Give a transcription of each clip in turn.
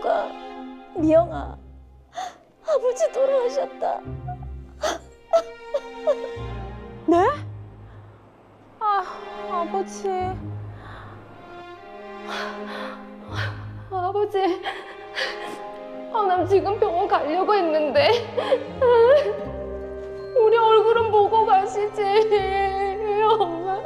엄마가 미영아, 아버지 돌아가셨다. 네? 아버지. 아버지, 나 지금 병원 가려고 했는데 우리 얼굴은 보고 가시지. 엄마.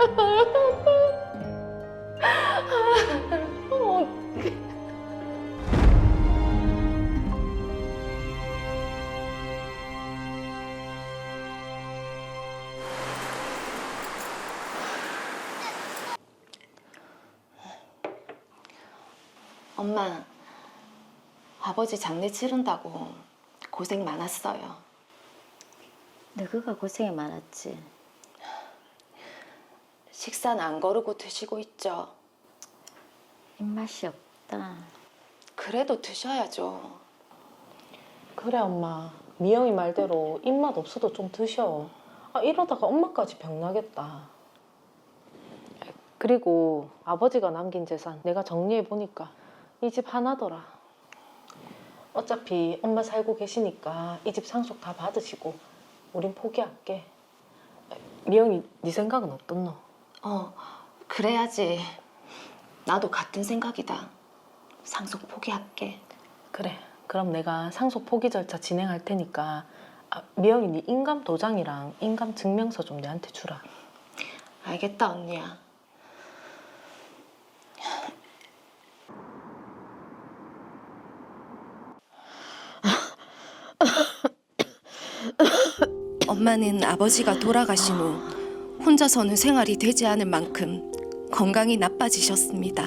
엄마, 아버지 장례 치른다고 고생 많았어요. 너가 고생이 많았지. 식사는 안 거르고 드시고 있죠. 입맛이 없다. 그래도 드셔야죠. 그래 엄마. 미영이 말대로 입맛 없어도 좀 드셔. 이러다가 엄마까지 병나겠다. 그리고 아버지가 남긴 재산 내가 정리해보니까 이 집 하나더라. 어차피 엄마 살고 계시니까 이 집 상속 다 받으시고 우린 포기할게. 미영이 네 생각은 어떻노? 그래야지. 나도 같은 생각이다. 상속 포기할게. 그래. 그럼 내가 상속 포기 절차 진행할 테니까 미영이 네 인감 도장이랑 인감 증명서 좀 내한테 주라. 알겠다, 언니야. 엄마는 아버지가 돌아가신 후 혼자서는 생활이 되지 않을 만큼 건강이 나빠지셨습니다.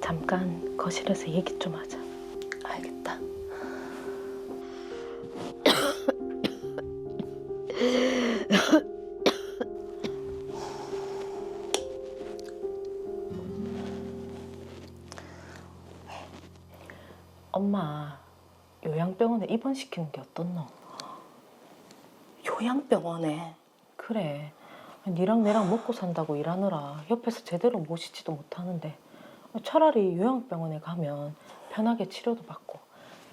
잠깐 거실에서 얘기 좀 하자. 알겠다. 엄마, 요양병원에 입원시키는 게 어떻노? 요양병원에? 그래. 니랑 내랑 먹고 산다고 일하느라 옆에서 제대로 모시지도 못하는데 차라리 요양병원에 가면 편하게 치료도 받고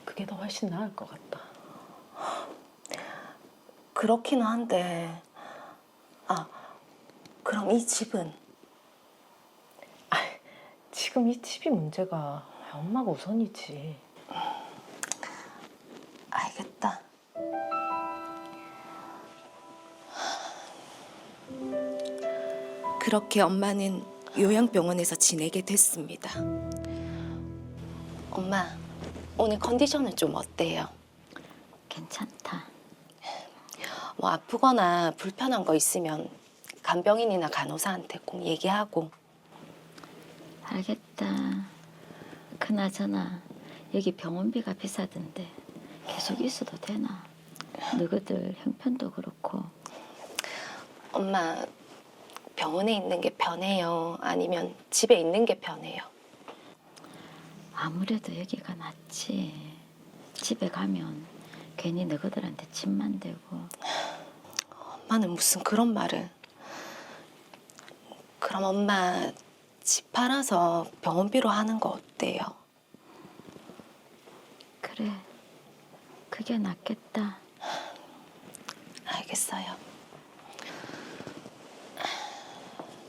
그게 더 훨씬 나을 것 같다. 그렇긴 한데... 그럼 이 집은? 지금 이 집이 문제가 엄마가 우선이지. 알겠다. 그렇게 엄마는 요양병원에서 지내게 됐습니다. 엄마, 오늘 컨디션은 좀 어때요? 괜찮다. 뭐 아프거나 불편한 거 있으면 간병인이나 간호사한테 꼭 얘기하고. 알겠다. 그나저나 여기 병원비가 비싸던데 계속 있어도 되나? 너희들 형편도 그렇고. 엄마, 병원에 있는 게 편해요? 아니면 집에 있는 게 편해요? 아무래도 여기가 낫지. 집에 가면 괜히 너희들한테 짐만 되고. 엄마는 무슨 그런 말을. 그럼 엄마 집 팔아서 병원비로 하는 거 어때요? 그래, 그게 낫겠다. 알겠어요.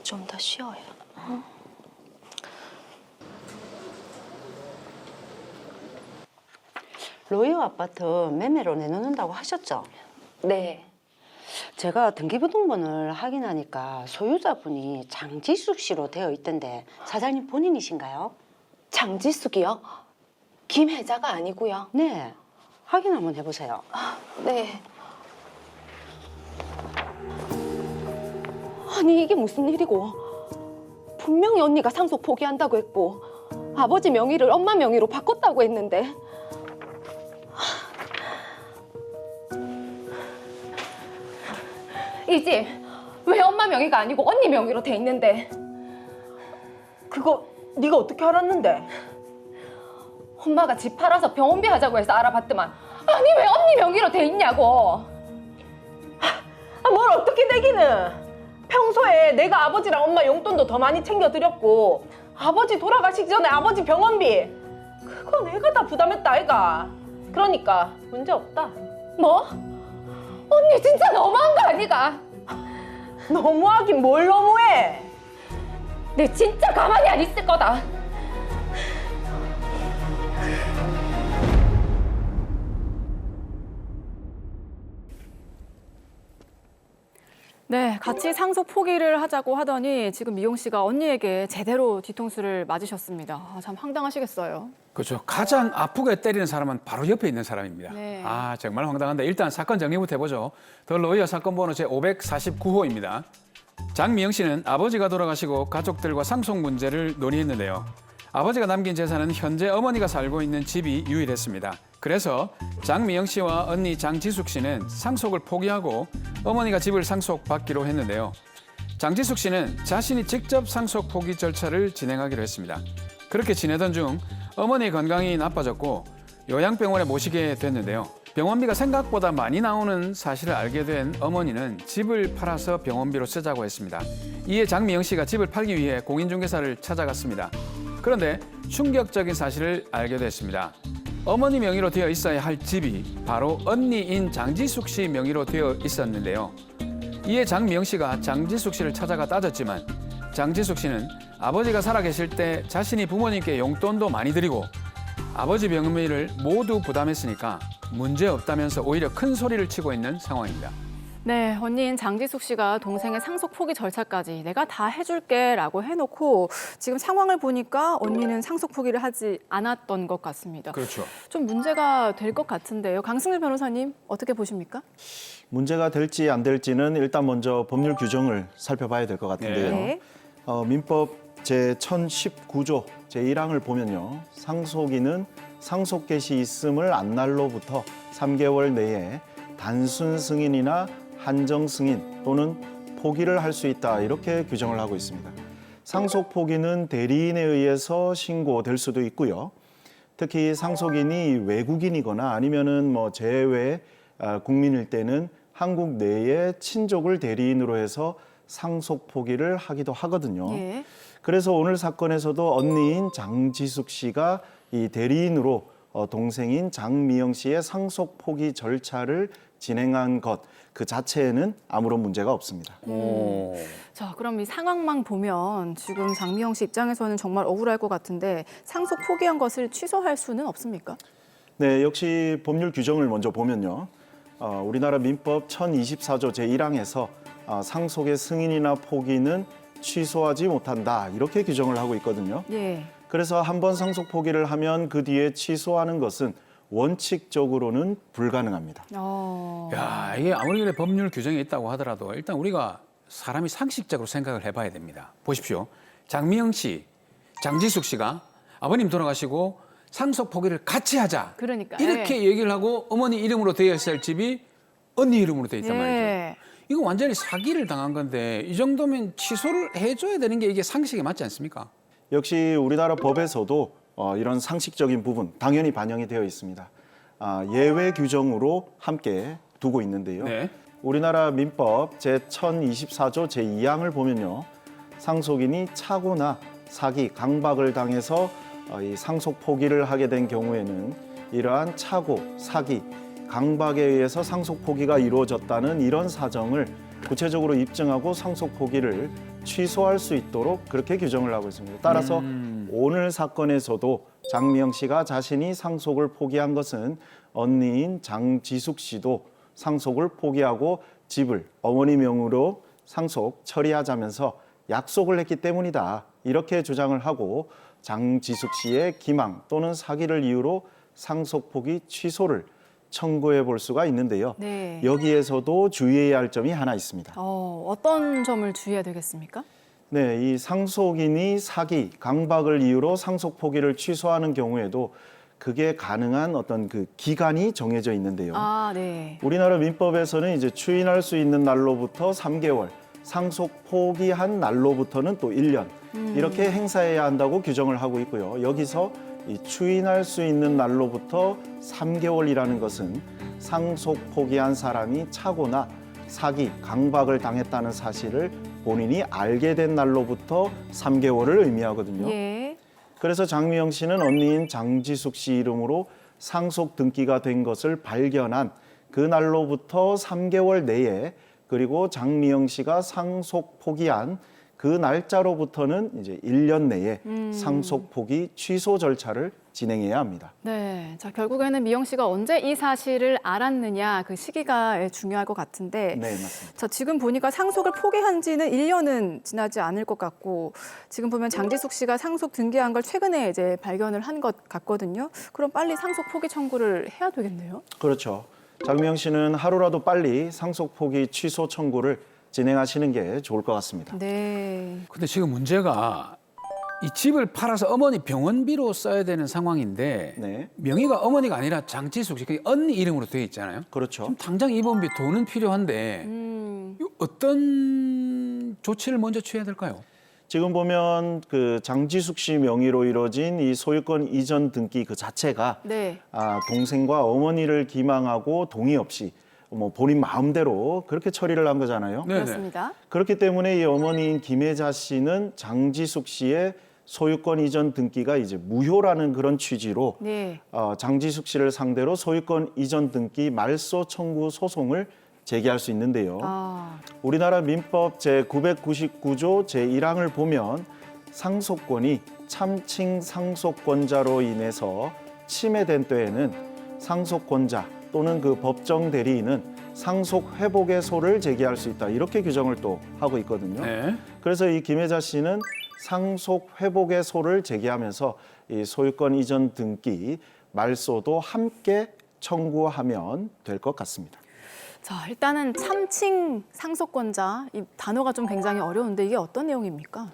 좀 더 쉬어요. 로이어 아파트 매매로 내놓는다고 하셨죠? 네. 제가 등기부등본을 확인하니까 소유자분이 장지숙 씨로 되어 있던데 사장님 본인이신가요? 장지숙이요? 김혜자가 아니고요. 네, 확인 한번 해보세요. 네. 아니 이게 무슨 일이고. 분명히 언니가 상속 포기한다고 했고 아버지 명의를 엄마 명의로 바꿨다고 했는데. 이 집 왜 엄마 명의가 아니고 언니 명의로 돼 있는데? 그거 네가 어떻게 알았는데? 엄마가 집 팔아서 병원비 하자고 해서 알아봤더만. 아니 왜 언니 명의로 돼 있냐고. 뭘 어떻게 되기는? 평소에 내가 아버지랑 엄마 용돈도 더 많이 챙겨드렸고 아버지 돌아가시기 전에 아버지 병원비 그거 내가 다 부담했다 아이가. 그러니까 문제 없다. 뭐? 언니 진짜 너무한 거 아니가? 너무하긴 뭘 너무해. 내 진짜 가만히 안 있을 거다. 네, 같이 상속 포기를 하자고 하더니 지금 미용 씨가 언니에게 제대로 뒤통수를 맞으셨습니다. 참 황당하시겠어요. 그렇죠. 가장 아프게 때리는 사람은 바로 옆에 있는 사람입니다. 네. 정말 황당한데 일단 사건 정리부터 해보죠. 더 로이어 사건 번호 제549호입니다. 장미영 씨는 아버지가 돌아가시고 가족들과 상속 문제를 논의했는데요. 아버지가 남긴 재산은 현재 어머니가 살고 있는 집이 유일했습니다. 그래서 장미영 씨와 언니 장지숙 씨는 상속을 포기하고 어머니가 집을 상속받기로 했는데요. 장지숙 씨는 자신이 직접 상속 포기 절차를 진행하기로 했습니다. 그렇게 지내던 중 어머니의 건강이 나빠졌고 요양병원에 모시게 됐는데요. 병원비가 생각보다 많이 나오는 사실을 알게 된 어머니는 집을 팔아서 병원비로 쓰자고 했습니다. 이에 장미영 씨가 집을 팔기 위해 공인중개사를 찾아갔습니다. 그런데 충격적인 사실을 알게 됐습니다. 어머니 명의로 되어 있어야 할 집이 바로 언니인 장지숙 씨 명의로 되어 있었는데요. 이에 장미영 씨가 장지숙 씨를 찾아가 따졌지만 장지숙 씨는 아버지가 살아계실 때 자신이 부모님께 용돈도 많이 드리고 아버지 병원비를 모두 부담했으니까 문제 없다면서 오히려 큰 소리를 치고 있는 상황입니다. 네, 언니인 장지숙 씨가 동생의 상속 포기 절차까지 내가 다 해줄게라고 해놓고 지금 상황을 보니까 언니는 상속 포기를 하지 않았던 것 같습니다. 그렇죠. 좀 문제가 될 것 같은데요. 강승일 변호사님 어떻게 보십니까? 문제가 될지 안 될지는 일단 먼저 법률 규정을 살펴봐야 될 것 같은데요. 네. 민법 제1019조 제1항을 보면요. 상속인은 상속 개시 있음을 안 날로부터 3개월 내에 단순 승인이나 한정 승인 또는 포기를 할 수 있다 이렇게 규정을 하고 있습니다. 상속 포기는 대리인에 의해서 신고될 수도 있고요. 특히 상속인이 외국인이거나 아니면은 제외 국민일 때는 한국 내에 친족을 대리인으로 해서 상속 포기를 하기도 하거든요. 예. 그래서 오늘 사건에서도 언니인 장지숙 씨가 이 대리인으로 동생인 장미영 씨의 상속 포기 절차를 진행한 것 그 자체에는 아무런 문제가 없습니다. 자, 그럼 이 상황만 보면 지금 장미영 씨 입장에서는 정말 억울할 것 같은데 상속 포기한 것을 취소할 수는 없습니까? 네, 역시 법률 규정을 먼저 보면요. 우리나라 민법 1024조 제1항에서 상속의 승인이나 포기는 취소하지 못한다 이렇게 규정을 하고 있거든요. 예. 그래서 한 번 상속 포기를 하면 그 뒤에 취소하는 것은 원칙적으로는 불가능합니다. 이게 아무리 그래 법률 규정이 있다고 하더라도 일단 우리가 사람이 상식적으로 생각을 해봐야 됩니다. 보십시오. 장미영 씨, 장지숙 씨가 아버님 돌아가시고 상속 포기를 같이 하자. 그러니까, 이렇게 얘기를 하고 어머니 이름으로 되어 있을 집이 언니 이름으로 되어 있단 말이죠. 이거 완전히 사기를 당한 건데 이 정도면 취소를 해줘야 되는 게 이게 상식에 맞지 않습니까? 역시 우리나라 법에서도 이런 상식적인 부분 당연히 반영이 되어 있습니다. 예외 규정으로 함께 두고 있는데요. 네. 우리나라 민법 제1024조 제2항을 보면요. 상속인이 착오나 사기, 강박을 당해서 이 상속 포기를 하게 된 경우에는 이러한 착오, 사기, 강박에 의해서 상속 포기가 이루어졌다는 이런 사정을 구체적으로 입증하고 상속 포기를 취소할 수 있도록 그렇게 규정을 하고 있습니다. 따라서 오늘 사건에서도 장미영 씨가 자신이 상속을 포기한 것은 언니인 장지숙 씨도 상속을 포기하고 집을 어머니 명의로 상속 처리하자면서 약속을 했기 때문이다. 이렇게 주장을 하고 장지숙 씨의 기망 또는 사기를 이유로 상속 포기 취소를 청구해 볼 수가 있는데요. 네. 여기에서도 주의해야 할 점이 하나 있습니다. 어떤 점을 주의해야 되겠습니까? 네, 이 상속인이 사기, 강박을 이유로 상속 포기를 취소하는 경우에도 그게 가능한 어떤 그 기간이 정해져 있는데요. 네. 우리나라 민법에서는 이제 추인할 수 있는 날로부터 3개월, 상속 포기한 날로부터는 또 1년 이렇게 행사해야 한다고 규정을 하고 있고요. 여기서 이 추인할 수 있는 날로부터 3개월이라는 것은 상속 포기한 사람이 착오나 사기, 강박을 당했다는 사실을 본인이 알게 된 날로부터 3개월을 의미하거든요. 예. 그래서 장미영 씨는 언니인 장지숙 씨 이름으로 상속 등기가 된 것을 발견한 그 날로부터 3개월 내에, 그리고 장미영 씨가 상속 포기한 그 날짜로부터는 이제 1년 내에 상속 포기 취소 절차를 진행해야 합니다. 네. 자, 결국에는 미영 씨가 언제 이 사실을 알았느냐, 그 시기가 중요할 것 같은데. 네, 맞습니다. 자, 지금 보니까 상속을 포기한 지는 1년은 지나지 않을 것 같고, 지금 보면 장지숙 씨가 상속 등기한 걸 최근에 이제 발견을 한 것 같거든요. 그럼 빨리 상속 포기 청구를 해야 되겠네요. 그렇죠. 장미영 씨는 하루라도 빨리 상속 포기 취소 청구를 진행하시는 게 좋을 것 같습니다. 네. 근데 지금 문제가 이 집을 팔아서 어머니 병원비로 써야 되는 상황인데 네, 명의가 어머니가 아니라 장지숙 씨, 그 언니 이름으로 되어 있잖아요. 그렇죠. 지금 당장 입원비 돈은 필요한데 이거 어떤 조치를 먼저 취해야 될까요? 지금 보면 그 장지숙 씨 명의로 이루어진 이 소유권 이전 등기 그 자체가 네. 동생과 어머니를 기망하고 동의 없이 뭐 본인 마음대로 그렇게 처리를 한 거잖아요. 네네. 그렇습니다. 그렇기 때문에 이 어머니인 김혜자 씨는 장지숙 씨의 소유권 이전 등기가 이제 무효라는 그런 취지로 네. 장지숙 씨를 상대로 소유권 이전 등기 말소 청구 소송을 제기할 수 있는데요. 우리나라 민법 제999조 제1항을 보면 상속권이 참칭 상속권자로 인해서 침해된 때에는 상속권자 또는 그 법정 대리인은 상속 회복의 소를 제기할 수 있다, 이렇게 규정을 또 하고 있거든요. 네. 그래서 이 김혜자 씨는 상속 회복의 소를 제기하면서 이 소유권 이전 등기 말소도 함께 청구하면 될 것 같습니다. 자, 일단은 참칭 상속권자, 이 단어가 좀 굉장히 어려운데 이게 어떤 내용입니까?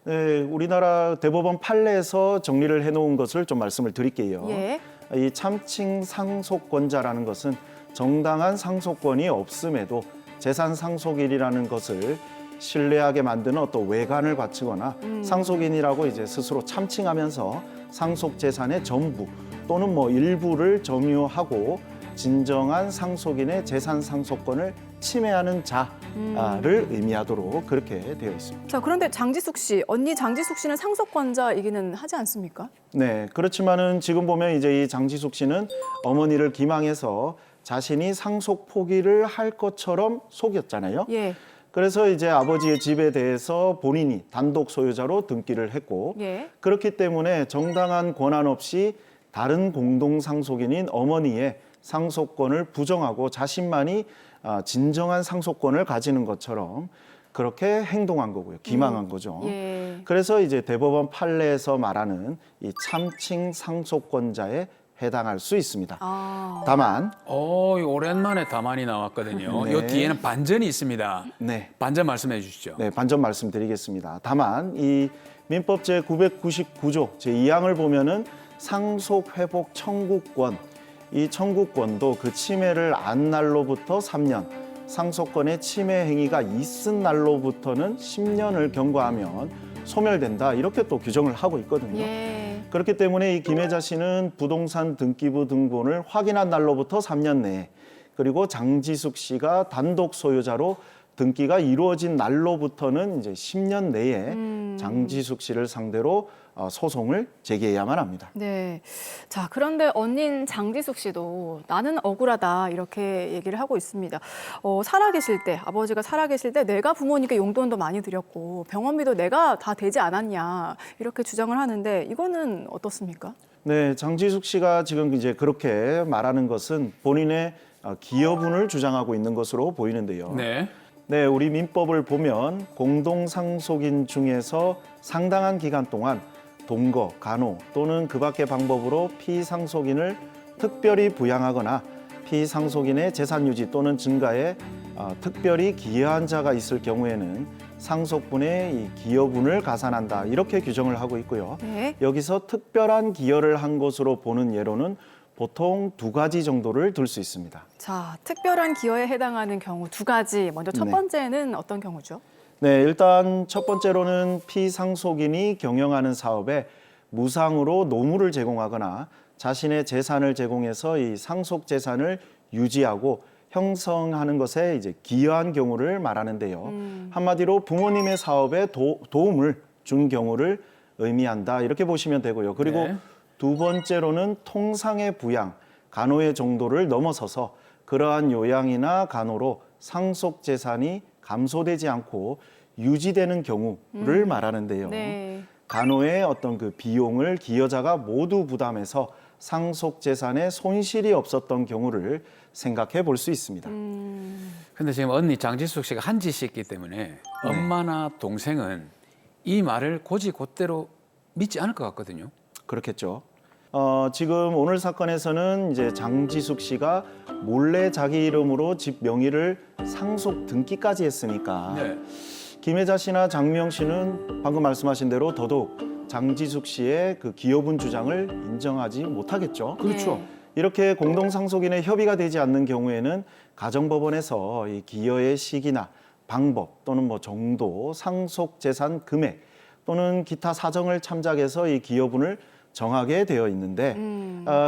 네, 우리나라 대법원 판례에서 정리를 해놓은 것을 좀 말씀을 드릴게요. 예. 이 참칭 상속권자라는 것은 정당한 상속권이 없음에도 재산 상속인이라는 것을 신뢰하게 만드는 어떤 외관을 갖추거나 상속인이라고 이제 스스로 참칭하면서 상속 재산의 전부 또는 뭐 일부를 점유하고 진정한 상속인의 재산 상속권을 침해하는 자를 의미하도록 그렇게 되어 있습니다. 자, 그런데 장지숙 씨, 언니 장지숙 씨는 상속권자이기는 하지 않습니까? 네, 그렇지만은 지금 보면 이제 이 장지숙 씨는 어머니를 기망해서 자신이 상속 포기를 할 것처럼 속였잖아요. 예. 그래서 이제 아버지의 집에 대해서 본인이 단독 소유자로 등기를 했고, 예. 그렇기 때문에 정당한 권한 없이 다른 공동 상속인인 어머니의 상속권을 부정하고 자신만이 진정한 상속권을 가지는 것처럼 그렇게 행동한 거고요. 기망한 거죠. 예. 그래서 이제 대법원 판례에서 말하는 이 참칭 상속권자에 해당할 수 있습니다. 다만 오랜만에 다만이 나왔거든요. 네. 이 뒤에는 반전이 있습니다. 네, 반전 말씀해 주시죠. 네, 반전 말씀드리겠습니다. 다만 이 민법 제999조 제2항을 보면은 상속 회복 청구권, 이 청구권도 그 침해를 안 날로부터 3년, 상속권의 침해 행위가 있은 날로부터는 10년을 경과하면 소멸된다, 이렇게 또 규정을 하고 있거든요. 예. 그렇기 때문에 이 김혜자 씨는 부동산 등기부 등본을 확인한 날로부터 3년 내에, 그리고 장지숙 씨가 단독 소유자로 등기가 이루어진 날로부터는 이제 10년 내에 장지숙 씨를 상대로 소송을 제기해야만 합니다. 네. 자, 그런데 언닌 장지숙 씨도 나는 억울하다 이렇게 얘기를 하고 있습니다. 살아계실 때, 아버지가 살아계실 때 내가 부모님께 용돈도 많이 드렸고 병원비도 내가 다 되지 않았냐 이렇게 주장을 하는데 이거는 어떻습니까? 네, 장지숙 씨가 지금 이제 그렇게 말하는 것은 본인의 기여분을 주장하고 있는 것으로 보이는데요. 네. 네, 우리 민법을 보면 공동상속인 중에서 상당한 기간 동안 동거, 간호 또는 그 밖의 방법으로 피상속인을 특별히 부양하거나 피상속인의 재산 유지 또는 증가에 특별히 기여한 자가 있을 경우에는 상속분의 이 기여분을 가산한다, 이렇게 규정을 하고 있고요. 네. 여기서 특별한 기여를 한 것으로 보는 예로는 보통 2가지 정도를 들 수 있습니다. 자, 특별한 기여에 해당하는 경우 2가지. 먼저 첫 네. 번째는 어떤 경우죠? 네, 일단 첫 번째로는 피상속인이 경영하는 사업에 무상으로 노무를 제공하거나 자신의 재산을 제공해서 이 상속 재산을 유지하고 형성하는 것에 이제 기여한 경우를 말하는데요. 한마디로 부모님의 사업에 도움을 준 경우를 의미한다 이렇게 보시면 되고요. 그리고 네. 두 번째로는 통상의 부양, 간호의 정도를 넘어서서 그러한 요양이나 간호로 상속 재산이 감소되지 않고 유지되는 경우를 말하는데요. 네. 간호의 어떤 그 비용을 기여자가 모두 부담해서 상속 재산에 손실이 없었던 경우를 생각해 볼 수 있습니다. 근데 지금 언니 장지숙 씨가 한지 씨였기 때문에 엄마나 동생은 이 말을 곧이곧대로 믿지 않을 것 같거든요. 그렇겠죠. 지금 오늘 사건에서는 이제 장지숙 씨가 몰래 자기 이름으로 집 명의를 상속 등기까지 했으니까 네. 김혜자 씨나 장미영 씨는 방금 말씀하신 대로 더더욱 장지숙 씨의 그 기여분 주장을 인정하지 못하겠죠. 그렇죠. 이렇게 공동상속인의 협의가 되지 않는 경우에는 가정법원에서 이 기여의 시기나 방법 또는 뭐 정도, 상속 재산 금액 또는 기타 사정을 참작해서 이 기여분을 정하게 되어 있는데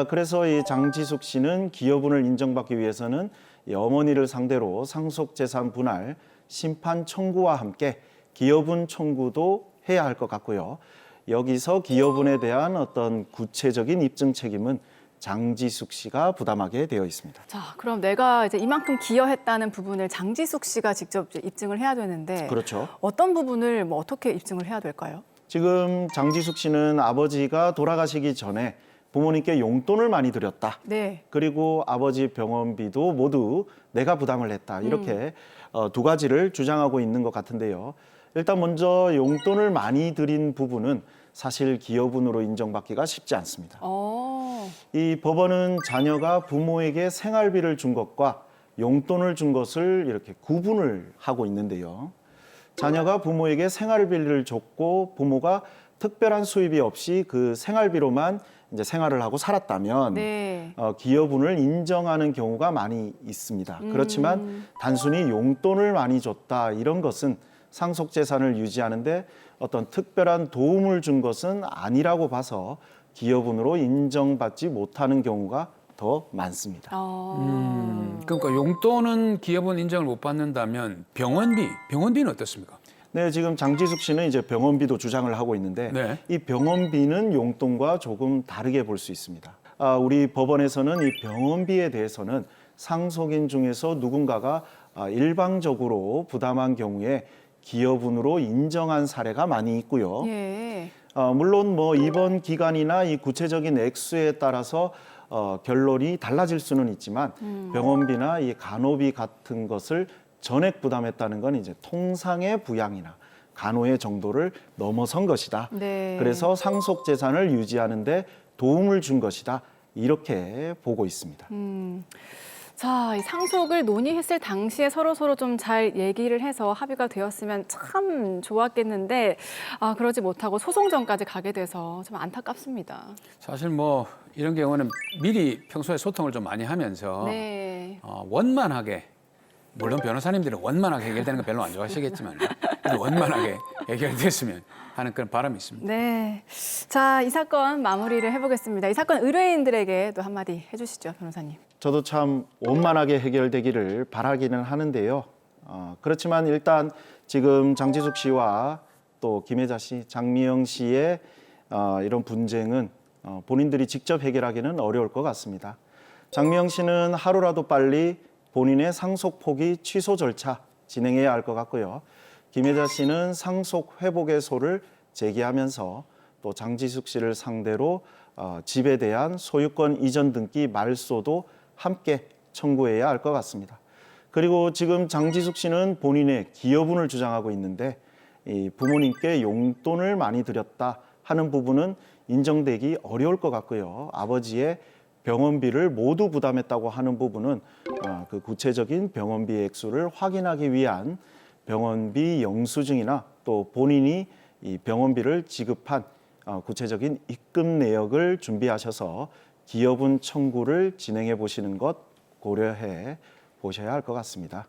그래서 이 장지숙 씨는 기여분을 인정받기 위해서는 이 어머니를 상대로 상속 재산 분할 심판 청구와 함께 기여분 청구도 해야 할 것 같고요. 여기서 기여분에 대한 어떤 구체적인 입증 책임은 장지숙 씨가 부담하게 되어 있습니다. 자, 그럼 내가 이제 이만큼 기여했다는 부분을 장지숙 씨가 직접 이제 입증을 해야 되는데 그렇죠. 어떤 부분을 뭐 어떻게 입증을 해야 될까요? 지금 장지숙 씨는 아버지가 돌아가시기 전에 부모님께 용돈을 많이 드렸다. 네. 그리고 아버지 병원비도 모두 내가 부담을 했다. 이렇게 두 가지를 주장하고 있는 것 같은데요. 일단 먼저 용돈을 많이 드린 부분은 사실 기여분으로 인정받기가 쉽지 않습니다. 이 법원은 자녀가 부모에게 생활비를 준 것과 용돈을 준 것을 이렇게 구분을 하고 있는데요. 자녀가 부모에게 생활비를 줬고 부모가 특별한 수입이 없이 그 생활비로만 이제 생활을 하고 살았다면 네. 기여분을 인정하는 경우가 많이 있습니다. 그렇지만 단순히 용돈을 많이 줬다 이런 것은 상속 재산을 유지하는데 어떤 특별한 도움을 준 것은 아니라고 봐서 기여분으로 인정받지 못하는 경우가 더 많습니다. 그러니까 용돈은 기여분 인정을 못 받는다면 병원비는 어떻습니까? 네, 지금 장지숙 씨는 이제 병원비도 주장을 하고 있는데 네. 이 병원비는 용돈과 조금 다르게 볼 수 있습니다. 우리 법원에서는 이 병원비에 대해서는 상속인 중에서 누군가가 일방적으로 부담한 경우에 기여분으로 인정한 사례가 많이 있고요. 예. 물론 뭐 입원 기간이나 이 구체적인 액수에 따라서 결론이 달라질 수는 있지만 병원비나 이 간호비 같은 것을 전액 부담했다는 건 이제 통상의 부양이나 간호의 정도를 넘어선 것이다. 네. 그래서 상속 재산을 유지하는데 도움을 준 것이다. 이렇게 보고 있습니다. 자, 이 상속을 논의했을 당시에 서로 좀 잘 얘기를 해서 합의가 되었으면 참 좋았겠는데 그러지 못하고 소송전까지 가게 돼서 좀 안타깝습니다. 사실 뭐 이런 경우는 미리 평소에 소통을 좀 많이 하면서 네. 원만하게 물론 변호사님들은 원만하게 해결되는 거 별로 안 좋아하시겠지만 원만하게 해결됐으면 하는 그런 바람이 있습니다. 네. 자, 이 사건 마무리를 해보겠습니다. 이 사건 의뢰인들에게 또 한마디 해주시죠, 변호사님. 저도 참 원만하게 해결되기를 바라기는 하는데요. 그렇지만 일단 지금 장지숙 씨와 또 김혜자 씨, 장미영 씨의 이런 분쟁은 본인들이 직접 해결하기는 어려울 것 같습니다. 장미영 씨는 하루라도 빨리 본인의 상속 포기 취소 절차 진행해야 할 것 같고요. 김혜자 씨는 상속 회복의 소를 제기하면서 또 장지숙 씨를 상대로 집에 대한 소유권 이전 등기 말소도 함께 청구해야 할 것 같습니다. 그리고 지금 장지숙 씨는 본인의 기여분을 주장하고 있는데 이 부모님께 용돈을 많이 드렸다 하는 부분은 인정되기 어려울 것 같고요. 아버지의 병원비를 모두 부담했다고 하는 부분은 그 구체적인 병원비 액수를 확인하기 위한 병원비 영수증이나 또 본인이 이 병원비를 지급한 구체적인 입금 내역을 준비하셔서 기여분 청구를 진행해 보시는 것 고려해 보셔야 할 것 같습니다.